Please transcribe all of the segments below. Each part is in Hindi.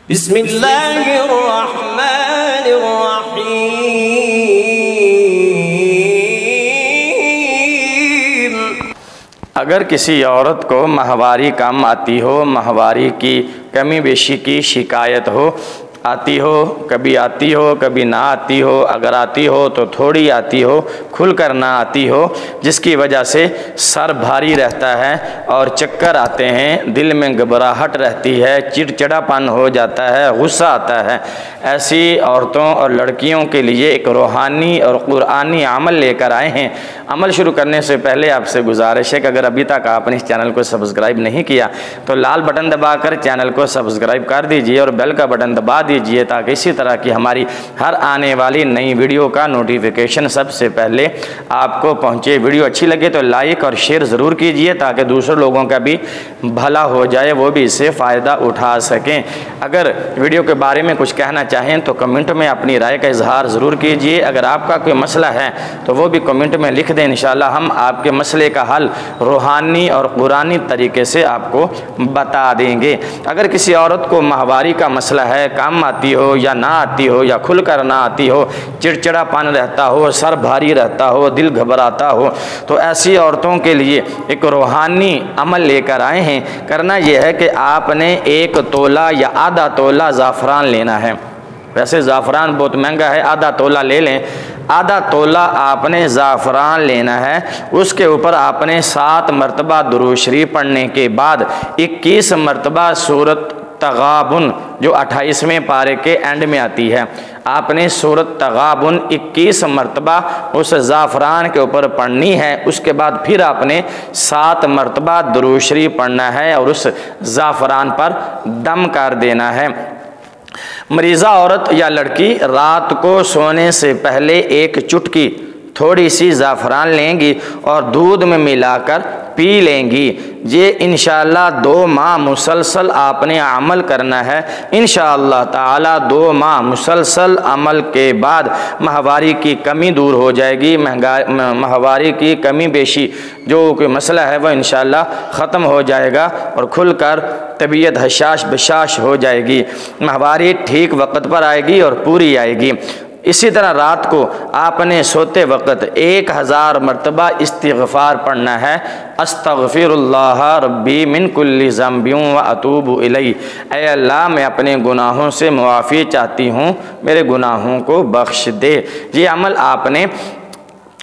बिस्मिल्लाहिर्रहमानिर्रहीम। अगर किसी औरत को माहवारी कम आती हो, माहवारी की कमी बेशी की शिकायत हो, आती हो कभी ना आती हो, अगर आती हो तो थोड़ी आती हो, खुलकर ना आती हो, जिसकी वजह से सर भारी रहता है और चक्कर आते हैं, दिल में घबराहट रहती है, चिड़चिड़ापन हो जाता है, गुस्सा आता है, ऐसी औरतों और लड़कियों के लिए एक रूहानी और कुरानी अमल लेकर आए हैं। अमल शुरू करने से पहले आपसे गुजारिश है कि अगर अभी तक आपने इस चैनल को सब्सक्राइब नहीं किया तो लाल बटन दबाकर चैनल को सब्सक्राइब कर दीजिए और बेल का बटन दबा दीजिए ताकि इसी तरह की हमारी हर आने वाली नई वीडियो का नोटिफिकेशन सबसे पहले आपको पहुंचे। वीडियो अच्छी लगे तो लाइक और शेयर ज़रूर कीजिए ताकि दूसरे लोगों का भी भला हो जाए, वो भी इससे फ़ायदा उठा सकें। अगर वीडियो के बारे में कुछ कहना चाहें तो कमेंट में अपनी राय का इजहार ज़रूर कीजिए। अगर आपका कोई मसला है तो वो भी कमेंट में लिख दें, इंशाअल्लाह हम आपके मसले का हल रूहानी और कुरानी तरीके से आपको बता देंगे। अगर किसी औरत को माहवारी का मसला है, कम आती हो या ना आती हो या खुलकर ना आती हो, चिड़चिड़ापन रहता हो, सर भारी रहता हो, दिल घबराता हो, तो ऐसी औरतों के लिए एक रूहानी अमल लेकर आए हैं। करना यह है कि आपने 1 तोला या आधा तोला ज़ाफ़रान लेना है। वैसे ज़ाफ़रान बहुत महंगा है, आधा तोला ले लें। आधा तोला आपने ज़ाफ़रान लेना है, उसके ऊपर आपने 7 मरतबा दुरूद शरीफ पढ़ने के बाद 21 मरतबा सूरत तगाबुन जो 28वें पारे के एंड में आती है, आपने सूरत तगाबुन 21 मरतबा उस ज़ाफ़रान के ऊपर पढ़नी है। उसके बाद फिर आपने 7 मरतबा दुरूद शरीफ पढ़ना है और उस ज़ाफ़रान पर दम कर देना है। मरीज़ा औरत या लड़की रात को सोने से पहले 1 चुटकी थोड़ी सी ज़ाफ़रान लेंगी और दूध में मिलाकर पी लेंगी। ये इंशाअल्लाह 2 माह मुसलसल आपने अमल करना है। इंशाअल्लाह ताला 2 माह मुसलसल अमल के बाद माहवारी की कमी दूर हो जाएगी। माहवारी की कमी बेशी जो कोई मसला है वह इंशाअल्लाह ख़त्म हो जाएगा और खुलकर तबीयत हशाश बशाश हो जाएगी। माहवारी ठीक वक्त पर आएगी और पूरी आएगी। इसी तरह रात को आपने सोते वक़्त 1000 मरतबा इस्तिग़फ़ार पढ़ना है। अस्तग़फ़िरुल्लाह रब्बी मिन कुल्ली ज़ंबिन व अतूबु इलैहि। ऐ अल्लाह मैं अपने गुनाहों से मुआफ़ी चाहती हूँ, मेरे गुनाहों को बख्श दे। ये अमल आपने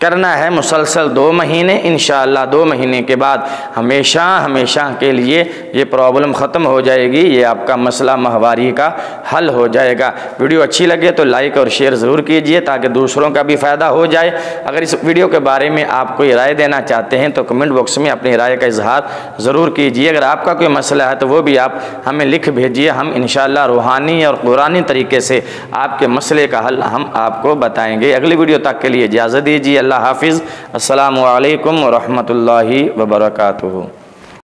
करना है मुसलसल 2 महीने। इंशाअल्लाह 2 महीने के बाद हमेशा हमेशा के लिए ये प्रॉब्लम ख़त्म हो जाएगी, ये आपका मसला माहवारी का हल हो जाएगा। वीडियो अच्छी लगे तो लाइक और शेयर ज़रूर कीजिए ताकि दूसरों का भी फ़ायदा हो जाए। अगर इस वीडियो के बारे में आप कोई राय देना चाहते हैं तो कमेंट बॉक्स में अपनी राय का इजहार ज़रूर कीजिए। अगर आपका कोई मसला है तो वो भी आप हमें लिख भेजिए, हम इंशाअल्लाह रूहानी और कुरानी तरीके से आपके मसले का हल हम आपको बताएँगे। अगली वीडियो तक के लिए इजाज़त दीजिए। अल्लाह हाफिज़। अस्सलामु अलैकुम व रहमतुल्लाहि व बरकातुहू।